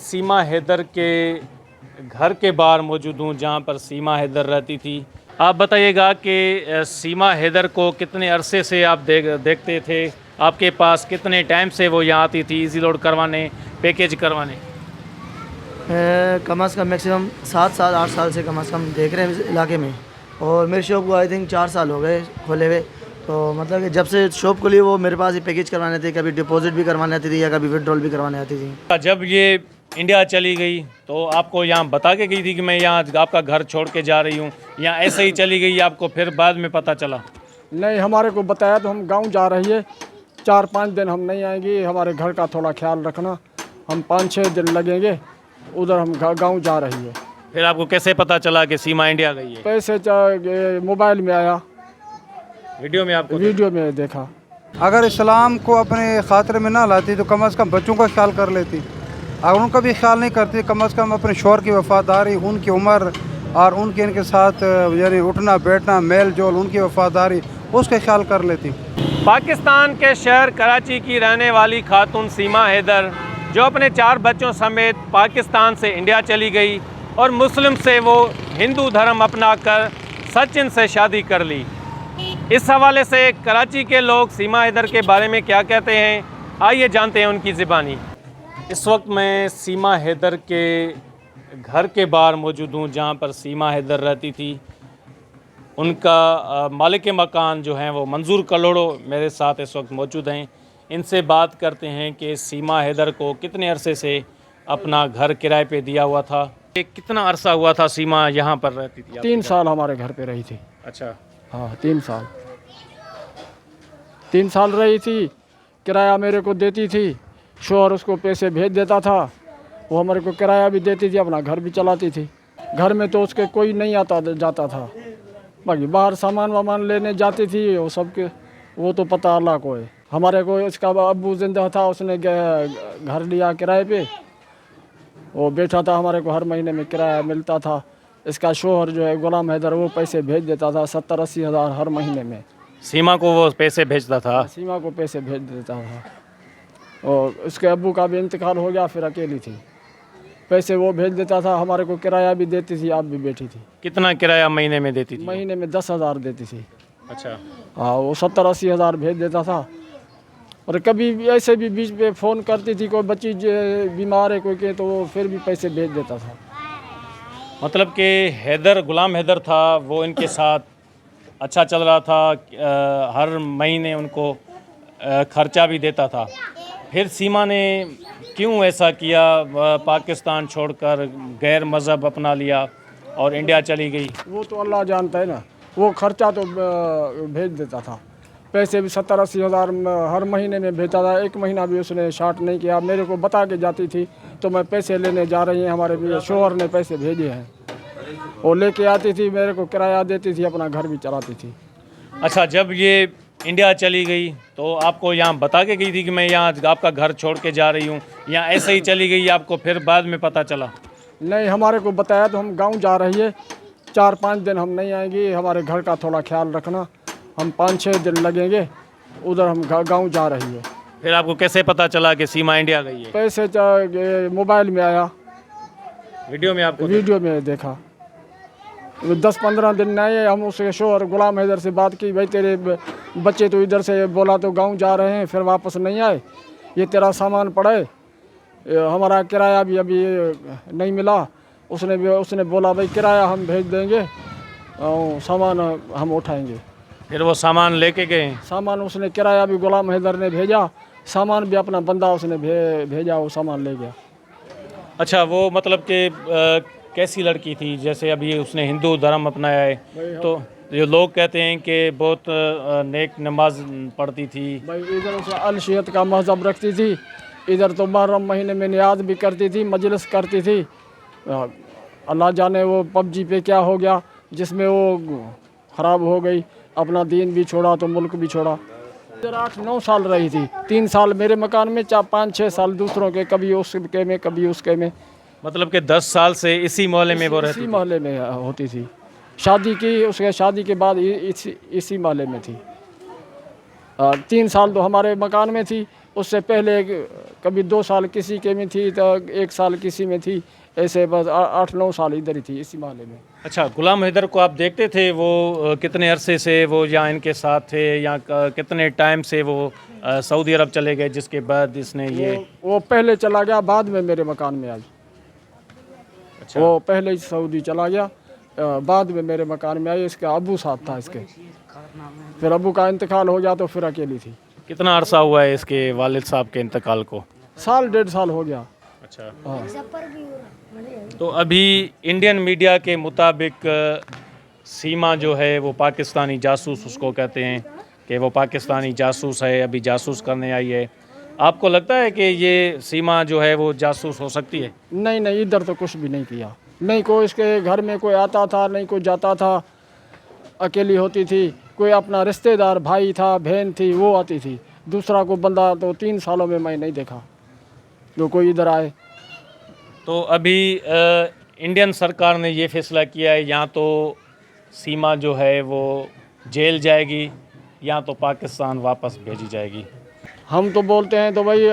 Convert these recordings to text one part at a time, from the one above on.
सीमा हैदर के घर के बाहर मौजूद हूँ, जहाँ पर सीमा हैदर रहती थी। आप बताइएगा कि सीमा हैदर को कितने अरसे से आप देखते थे? आपके पास कितने टाइम से वो यहाँ आती थी इजी लोड करवाने, पैकेज करवाने? कम अज़ कम मैक्सिमम 7 साल 8 साल से कम अज़ कम देख रहे हैं इस इलाके में। और मेरे शॉप को आई थिंक 4 साल हो गए खोले हुए। तो मतलब कि जब से शॉप खुली वो मेरे पास ही पैकेज करवाने थे, कभी डिपॉजिट भी करवाने आती थी या कभी विड्रॉल भी करवाने आती थी। जब ये इंडिया चली गई तो आपको यहाँ बता के गई थी कि मैं यहाँ आपका घर छोड़ के जा रही हूँ, या ऐसे ही चली गई आपको फिर बाद में पता चला? नहीं, हमारे को बताया तो हम गांव जा रही है, 4-5 दिन हम नहीं आएंगे, हमारे घर का थोड़ा ख्याल रखना, हम 5-6 दिन लगेंगे, उधर हम गांव जा रही है। फिर आपको कैसे पता चला कि सीमा इंडिया गई है? पैसे मोबाइल में आया, वीडियो में आपको? वीडियो में देखा। अगर इस्लाम को अपने खातिर में ना लाती तो कम से कम बच्चों का ख्याल कर लेती। अगर उनका भी ख्याल नहीं करती, कम से कम अपने शौहर की वफादारी, उनकी उम्र और इनके साथ यानी उठना बैठना मेल जोल, उनकी वफादारी, उसका ख्याल कर लेती। पाकिस्तान के शहर कराची की रहने वाली खातून सीमा हैदर, जो अपने 4 बच्चों समेत पाकिस्तान से इंडिया चली गई और मुस्लिम से वो हिंदू धर्म अपनाकर सचिन से शादी कर ली। इस हवाले से कराची के लोग सीमा हैदर के बारे में क्या कहते हैं, आइए जानते हैं उनकी ज़बानी। इस वक्त मैं सीमा हैदर के घर के बाहर मौजूद हूँ, जहाँ पर सीमा हैदर रहती थी। उनका मालिक मकान जो हैं वो मंजूर कलोड़ो मेरे साथ इस वक्त मौजूद हैं। इनसे बात करते हैं कि सीमा हैदर को कितने अरसे से अपना घर किराए पे दिया हुआ था। कितना अरसा हुआ था सीमा यहाँ पर रहती थी? 3 साल हमारे घर पे रही थी। अच्छा, हाँ, 3 साल 3 साल रही थी। किराया मेरे को देती थी, शौहर उसको पैसे भेज देता था, वो हमारे को किराया भी देती थी, अपना घर भी चलाती थी। घर में तो उसके कोई नहीं आता जाता था, बाकी बाहर सामान वामान लेने जाती थी वो सबके, वो तो पता अल्लाह को है। हमारे को इसका अब्बू जिंदा था, उसने घर लिया किराए पे, वो बैठा था, हमारे को हर महीने में किराया मिलता था। इसका शौहर जो है गुलाम हैदर, वो पैसे भेज देता था 70-80 हज़ार हर महीने में। सीमा को वो पैसे भेजता था? सीमा को पैसे भेज देता था। और उसके अब्बू का भी इंतकाल हो गया, फिर अकेली थी, पैसे वो भेज देता था। हमारे को किराया भी देती थी, आप भी बैठी थी। कितना किराया महीने में देती थी? महीने में 10 हज़ार देती थी। अच्छा, हाँ, वो 70-80 हज़ार भेज देता था। और कभी भी ऐसे भी बीच पे फ़ोन करती थी, कोई बच्ची बीमार है कोई के, तो वो फिर भी पैसे भेज देता था। मतलब कि हैदर, गुलाम हैदर था वो इनके साथ अच्छा चल रहा था, हर महीने उनको खर्चा भी देता था। फिर सीमा ने क्यों ऐसा किया, पाकिस्तान छोड़कर गैर मज़हब अपना लिया और इंडिया चली गई? वो तो अल्लाह जानता है ना। वो खर्चा तो भेज देता था, पैसे भी 70-80 हज़ार हर महीने में भेजता था। एक महीना भी उसने शार्ट नहीं किया। मेरे को बता के जाती थी तो मैं पैसे लेने जा रही हैं, हमारे शौहर ने पैसे भेजे हैं, वो लेके आती थी, मेरे को किराया देती थी, अपना घर भी चलाती थी। अच्छा, जब ये इंडिया चली गई तो आपको यहाँ बता के गई थी कि मैं यहाँ आपका घर छोड़ के जा रही हूँ, या ऐसे ही चली गई आपको फिर बाद में पता चला? नहीं, हमारे को बताया तो हम गांव जा रही है, 4-5 दिन हम नहीं आएंगे, हमारे घर का थोड़ा ख्याल रखना, हम 5-6 दिन लगेंगे, उधर हम गांव जा रही है। फिर आपको कैसे पता चला कि सीमा इंडिया गई है? पैसे मोबाइल में आया, वीडियो में आपको? वीडियो में देखा। 10-15 दिन नहीं आए, हम उसके शौहर गुलाम हैदर से बात की, भाई तेरे बच्चे तो इधर से बोला तो गांव जा रहे हैं, फिर वापस नहीं आए, ये तेरा सामान पड़ा है, हमारा किराया भी अभी नहीं मिला। उसने बोला भाई किराया हम भेज देंगे और सामान हम उठाएंगे। फिर वो सामान लेके गए? सामान उसने, किराया भी गुलाम हैदर ने भेजा, सामान भी अपना बंदा उसने भेजा, वो सामान ले गया। अच्छा, वो मतलब कि कैसी लड़की थी? जैसे अभी उसने हिंदू धर्म अपनाया है, तो जो लोग कहते हैं कि बहुत नेक नमाज पढ़ती थी। भाई इधर उसे अलशियत का मज़हब रखती थी, इधर तो मुहर्रम महीने में नियाज भी करती थी, मजलिस करती थी। अल्लाह जाने वो पबजी पे क्या हो गया, जिसमें वो ख़राब हो गई, अपना दीन भी छोड़ा तो मुल्क भी छोड़ा। इधर 8-9 साल रही थी, 3 साल मेरे मकान में, 5-6 साल दूसरों के, कभी उसके में कभी उसके में। मतलब कि 10 साल से इसी मोहल्ले में वो रहती? इसी मोहल्ले में होती थी। शादी की, उसके शादी के बाद इसी मोहल्ले में थी। 3 साल तो हमारे मकान में थी, उससे पहले कभी 2 साल किसी के में थी तो 1 साल किसी में थी, ऐसे बस 8-9 साल इधर ही थी इसी मोहल्ले में। अच्छा, गुलाम हैदर को आप देखते थे, वो कितने अरसे से वो यहाँ इनके साथ थे, या कितने टाइम से वो सऊदी अरब चले गए जिसके बाद इसने ये? वो पहले चला गया, बाद में मेरे मकान में आई। अच्छा। वो पहले ही सऊदी चला गया, बाद में मेरे मकान में आई। इसके अबू साथ था इसके, फिर अबू का इंतकाल हो गया तो फिर अकेली थी। कितना अरसा हुआ है इसके वालिद साहब के इंतकाल को? 1.5 साल हो गया। अच्छा। हाँ। तो अभी इंडियन मीडिया के मुताबिक सीमा जो है वो पाकिस्तानी जासूस उसको कहते हैं कि वो पाकिस्तानी जासूस है, अभी जासूस करने आई है। आपको लगता है कि ये सीमा जो है वो जासूस हो सकती है? नहीं नहीं, इधर तो कुछ भी नहीं किया, नहीं कोई इसके घर में कोई आता था, नहीं कोई जाता था, अकेली होती थी। कोई अपना रिश्तेदार भाई था, बहन थी, वो आती थी। दूसरा को बंदा तो 3 सालों में मैं नहीं देखा जो कोई इधर आए। तो अभी इंडियन सरकार ने ये फैसला किया है, या तो सीमा जो है वो जेल जाएगी या तो पाकिस्तान वापस भेजी जाएगी। हम तो बोलते हैं तो भाई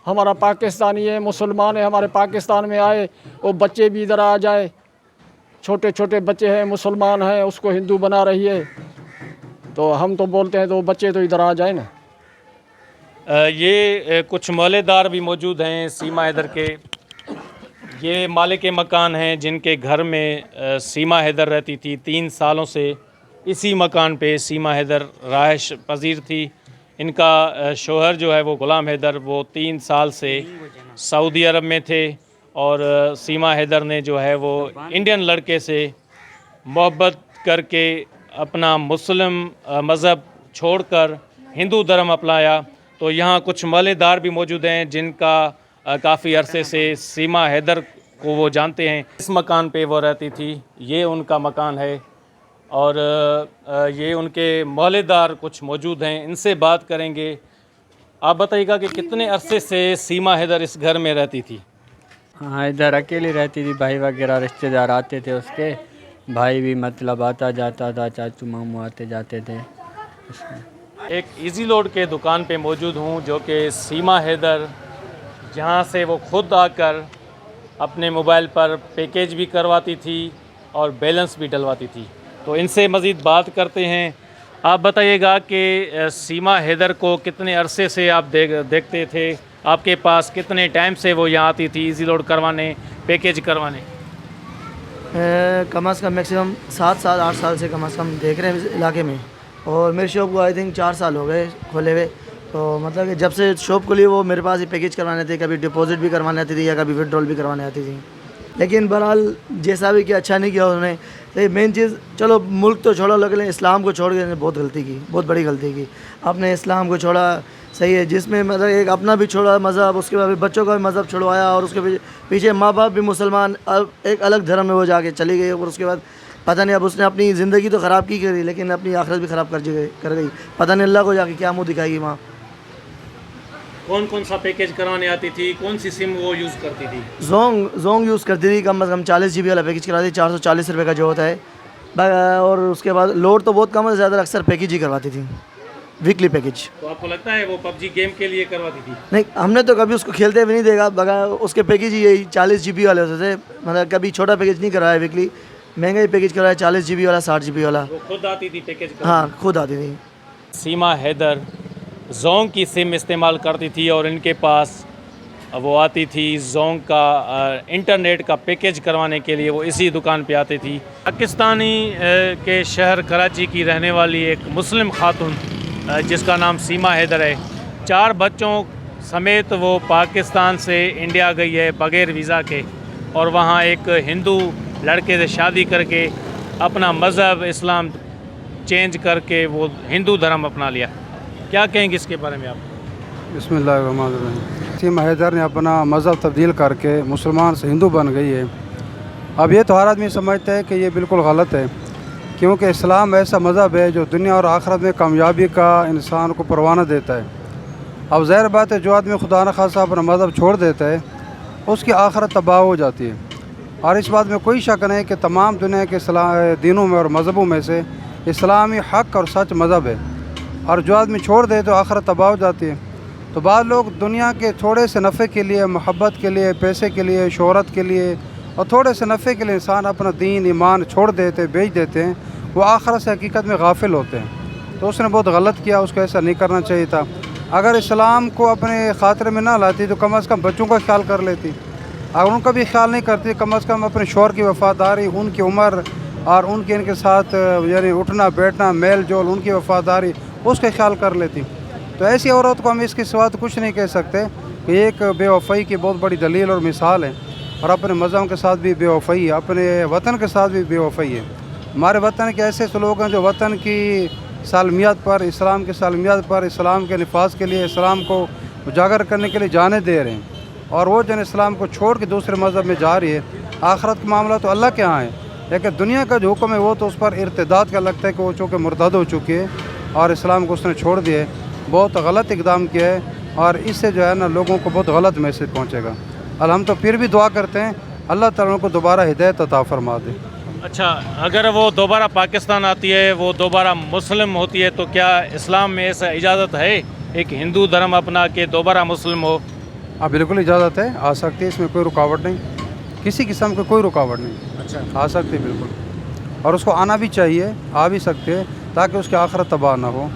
हमारा पाकिस्तानी है, मुसलमान है, हमारे पाकिस्तान में आए, वो बच्चे भी इधर आ जाए। छोटे छोटे बच्चे हैं, मुसलमान हैं, उसको हिंदू बना रही है, तो हम तो बोलते हैं तो बच्चे तो इधर आ जाए ना। ये कुछ मौलेदार भी मौजूद हैं सीमा हैदर के। ये मालिक मकान हैं जिनके घर में सीमा हैदर रहती थी। 3 सालों से इसी मकान पे सीमा हैदर रहायश पजीर थी। इनका शोहर जो है वो गुलाम हैदर, वो 3 साल से सऊदी अरब में थे, और सीमा हैदर ने जो है वो इंडियन लड़के से मोहब्बत करके अपना मुस्लिम मज़हब छोड़कर हिंदू धर्म अपनाया। तो यहाँ कुछ मौलेदार भी मौजूद हैं जिनका काफ़ी अरसे से सीमा हैदर को वो जानते हैं। इस मकान पे वो रहती थी, ये उनका मकान है, और ये उनके मौलेदार कुछ मौजूद हैं, इनसे बात करेंगे। आप बताइएगा कि कितने अरसे से सीमा हैदर इस घर में रहती थी? हाँ, इधर अकेली रहती थी, भाई वगैरह रिश्तेदार आते थे उसके, भाई भी मतलब आता जाता था, चाचू मामू आते जाते थे। एक इजी लोड के दुकान पे मौजूद हूँ, जो कि सीमा हैदर जहाँ से वो खुद आकर अपने मोबाइल पर पैकेज भी करवाती थी और बैलेंस भी डलवाती थी। तो इनसे मज़ीद बात करते हैं। आप बताइएगा कि सीमा हैदर को कितने अरसे से आप देखते थे? आपके पास कितने टाइम से वो यहाँ आती थी इजी लोड करवाने, पैकेज करवाने? कम अज़ कम मैक्सिमम 7 साल 8 साल से कम अज़ कम देख रहे हैं इस इलाके में। और मेरे शॉप को आई थिंक 4 साल हो गए खोले हुए। तो मतलब कि जब से शॉप खुली वो मेरे पास ही पैकेज करवाने थे, कभी डिपॉजिट भी करवाने आती थी या कभी विड्रॉल भी करवाने आती थी। लेकिन बहरहाल जैसा भी किया, अच्छा नहीं किया उन्होंने। तो मेन चीज़, चलो मुल्क तो छोड़ो, लेकिन इस्लाम को छोड़ के बहुत गलती की, बहुत बड़ी गलती की। आपने इस्लाम को छोड़ा, सही है, जिसमें मतलब एक अपना भी छोड़ा मज़हब, उसके बाद बच्चों का भी मज़हब छुड़वाया, और उसके पीछे माँ बाप भी मुसलमान, अब एक अलग धर्म में वो जाके चली गई। और उसके बाद पता नहीं, अब उसने अपनी ज़िंदगी तो ख़राब की करी, लेकिन अपनी आखिरत भी ख़राब कर गई। पता नहीं अल्लाह को जाके क्या मुँह दिखाएगी वहाँ। कौन कौन सा पैकेज करवाने आती थी? कौन सी सिम वो यूज़ करती थी? जोंग यूज़ करती थी। कम से कम 40 GB वाला पैकेज कराती थी, 440 रुपये का जो होता है। और उसके बाद लोड तो बहुत कम है, ज़्यादा अक्सर पैकेज ही करवाती थी, वीकली पैकेज। तो आपको लगता है वो PUBG गेम के लिए करवाती थी? नहीं, हमने तो कभी उसको खेलते भी नहीं देखा, बगैर उसके पैकेज ही यही 40 GB वाले होते थे। मतलब कभी छोटा पैकेज नहीं करवाया वीकली, महंगा ही पैकेज करवाया, 40 GB वाला, 60 GB वाला। वो खुद आती थी पैकेज? हाँ, खुद आती थी। सीमा हैदर जोंग की सिम इस्तेमाल करती थी, और इनके पास वो आती थी जोंग का इंटरनेट का पैकेज करवाने के लिए, वो इसी दुकान पे आती थी। पाकिस्तानी के शहर कराची की रहने वाली एक मुस्लिम खातून जिसका नाम सीमा हैदर है, 4 बच्चों समेत वो पाकिस्तान से इंडिया गई है बग़ैर वीज़ा के, और वहाँ एक हिंदू लड़के से शादी करके अपना मज़हब इस्लाम चेंज करके वो हिंदू धर्म अपना लिया। क्या कहेंगे इसके बारे में आप? बिस्मिल्लाहिर्रहमानिर्रहीम। सीमा हैदर ने अपना मज़हब तब्दील करके मुसलमान से हिंदू बन गई है। अब ये तो हर आदमी समझता है कि ये बिल्कुल गलत है, क्योंकि इस्लाम ऐसा मज़हब है जो दुनिया और आखिरत में कामयाबी का इंसान को परवाना देता है। अब ज़ाहिर बात है, जो आदमी खुदा न खासा अपना मज़हब छोड़ देता है उसकी आखिरत तबाह हो जाती है। और इस बात में कोई शक नहीं कि तमाम दुनिया के दीनों में और मज़हबों में से इस्लामी हक़ और सच मज़हब है, और जो आदमी छोड़ दे तो आखिरत तबाह हो जाती है। तो बाद लोग दुनिया के थोड़े से नफ़े के लिए, मोहब्बत के लिए, पैसे के लिए, शोहरत के लिए और थोड़े से नफ़े के लिए इंसान अपना दीन ईमान छोड़ देते, बेच देते हैं। वो आखिरत से हकीकत में गाफिल होते हैं। तो उसने बहुत गलत किया, उसको ऐसा नहीं करना चाहिए था। अगर इस्लाम को अपने ख़ातिर में ना लाती तो कम अज़ कम बच्चों का ख्याल कर लेती। अगर उनका भी ख्याल नहीं करती, कम अज़ कम अपने शौहर की वफ़ादारी, उनकी उम्र और उनके इनके साथ यानी उठना बैठना, मेल जोल, उनकी वफ़ादारी, उसका ख्याल कर लेती। तो ऐसी औरत को हम इसके सिवा तो कुछ नहीं कह सकते कि एक बेवफ़ाई की बहुत बड़ी दलील और मिसाल है। और अपने मज़हब के साथ भी बेवफ़ाई है, अपने वतन के साथ भी बेवफ़ाई है। हमारे वतन के ऐसे लोग हैं जो वतन की सालमियत पर, इस्लाम की सालमियत पर, इस्लाम के नफाज के लिए, इस्लाम को उजागर करने के लिए जाने दे रहे हैं। और वो जन इस्लाम को छोड़ के दूसरे मज़हब में जा रही है। आखिरत का मामला तो अल्लाह के यहाँ है, लेकिन दुनिया का जो हुक्म है वो तो उस पर इर्तिदाद का लगता है कि वो चूँकि मुर्तद हो चुकी है और इस्लाम को उसने छोड़ दिया है। बहुत गलत इकदाम किया है और इससे जो है ना लोगों को बहुत गलत मैसेज पहुँचेगा। और हम तो फिर भी दुआ करते हैं अल्लाह ताला उनको दोबारा हिदायत अता फरमा दे। अच्छा, अगर वो दोबारा पाकिस्तान आती है, वो दोबारा मुस्लिम होती है, तो क्या इस्लाम में ऐसा इजाज़त है एक हिंदू धर्म अपना के दोबारा मुस्लिम हो? हाँ बिल्कुल इजाज़त है, आ सकती है, इसमें कोई रुकावट नहीं, किसी किस्म की कोई रुकावट नहीं। अच्छा, आ सकती है बिल्कुल, और उसको आना भी चाहिए, आ भी सकते हैं ताकि उसकी आखिरत तबाह ना हो।